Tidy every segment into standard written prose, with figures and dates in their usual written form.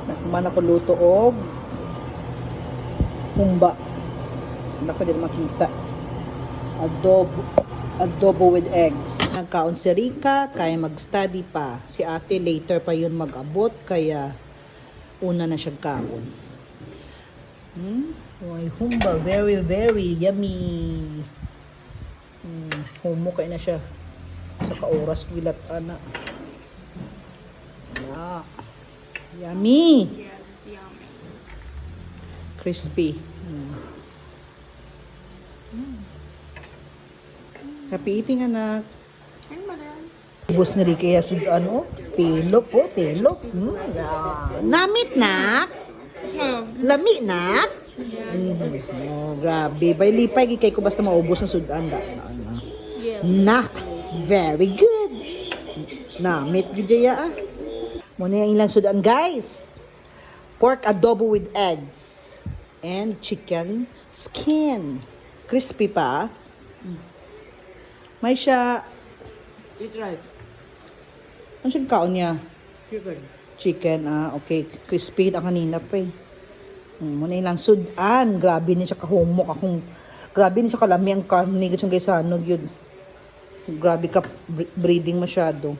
Nakuman ako luto og humba. Wala ko din makita. Adobo with eggs. Nagkaon si Rika, kaya mag-study pa. Si ate later pa yun mag-abot, kaya una na siya kaon. Ay, humba, very, very yummy. Humo kaya na siya. Sa kaoras wilat ana. Yeah. Yummy. Yes, yummy. Crispy. Happy eating, anak. Ay, madam. Ubus na rin kaya ano? Tilok po, tilok. Namit na. Lami na. Oh, grabe. Bay lipay, kay ko basta maubos ng sudan. Yes. Na. Very good. Namit gidya. Muna yung ilang sudan, guys. Pork adobo with eggs. And chicken skin. Crispy pa. May siya. Eat rice. Ano siya kaon niya? Chicken. Chicken, okay. Crispy na kanina pa eh. Muna ilang sudan. Grabe niya siya kahumok. Grabe niya siya kalami ang karne. Gusto guys sanog yun. Grabe ka breeding masyado.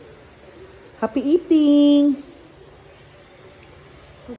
Happy eating!